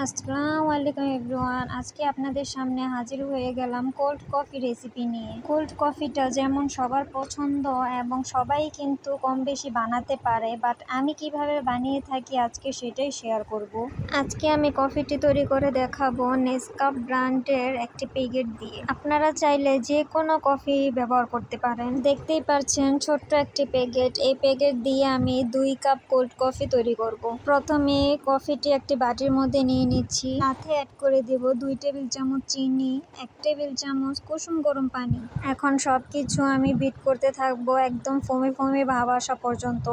আসসালামু আলাইকুম এভরিওয়ান। আজকে আপনাদের সামনে হাজির হয়ে গেলাম কোল্ড কফি রেসিপি নিয়ে। কোল্ড কফিটা যেমন সবার পছন্দ এবং সবাই কিন্তু কম বেশি বানাতে পারে, বাট আমি কিভাবে বানিয়ে থাকি আজকে সেটাই শেয়ার করব। আজকে আমি কফিটি তৈরি করে দেখাবো নেসকাফে ব্র্যান্ডের একটি প্যাকেট দিয়ে। আপনারা চাইলে যে কোনো কফি ব্যবহার করতে পারেন। দেখতেই পাচ্ছেন ছোট্ট একটি প্যাকেট। এই প্যাকেট দিয়ে আমি 2 কাপ কোল্ড কফি তৈরি করব। প্রথমে কফিটি একটি বাটির মধ্যে নিয়ে নিচ্ছি। সাথে অ্যাড করে দেব 2 টেবিল চামচ চিনি, 1 টেবিল চামচ কুসুম গরম পানি। এখন সবকিছু আমি বিট করতে থাকবো একদম ফোমে ফোমে ভাব আসা পর্যন্ত।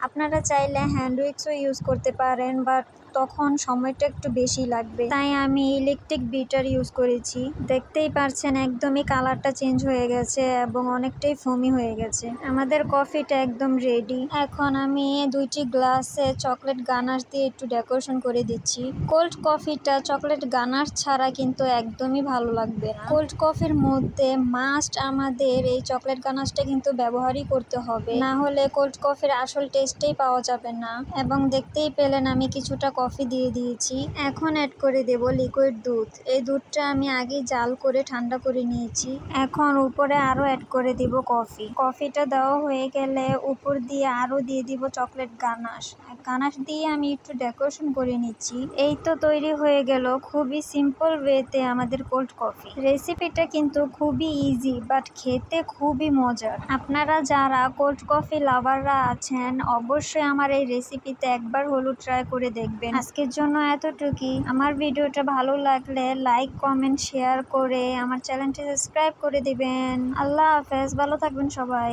আপনারা চাইলে হ্যান্ড উইক্সও ইউজ করতে পারেন, বাট তখন সময়টা একটু বেশি লাগবে, তাই আমি ইলেকট্রিক বিটার ইউজ করেছি। দেখতেই পারছেন একদমই কালারটা চেঞ্জ হয়ে গেছে এবং অনেকটাই ফোমি হয়ে গেছে। আমাদের কফিটা একদম রেডি। এখন আমি 2টি গ্লাসে চকলেট গানাশ দিয়ে একটু ডেকোরেশন করে দিচ্ছি। কোল্ড কফিটা চকলেট গানাশ ছাড়া কিন্তু একদমই ভালো লাগবে না। কোল্ড কফির মধ্যে মাস্ট আমাদের এই চকলেট গানাশটা কিন্তু ব্যবহারই করতে হবে, না হলে কোল্ড কফির আসল টেস্টেই পাওয়া যাবে না। এবং দেখতেই পেলেন আমি কিছুটা কফি দিয়ে দিয়েছি। এখন অ্যাড করে দেব লিকুইড দুধ। এই দুধটা আমি আগেই জাল করে ঠান্ডা করে নিয়েছি। এখন উপরে আরো অ্যাড করে দিব কফি। কফিটা দেওয়া হয়ে গেলে উপর দিয়ে আরো দিয়ে দিব চকলেট গানাশ। গানাশ দিয়ে আমি একটু ডেকোরেশন করে নিচ্ছি। এই তো তৈরি হয়ে গেল খুবই সিম্পল ওয়েতে আমাদের কোল্ড কফি। রেসিপিটা কিন্তু খুবই ইজি, বাট খেতে খুবই মজার। আপনারা যারা কোল্ড কফি লাভাররা আছেন অবশ্যই আমার এই রেসিপিতে একবার হলেও ট্রাই করে দেখবেন। আজকের জন্য এতটুকুই। আমার ভিডিওটা ভালো লাগলে লাইক, কমেন্ট, শেয়ার করে আমার চ্যানেলটি সাবস্ক্রাইব করে দিবেন। আল্লাহ হাফেজ, ভালো থাকবেন সবাই।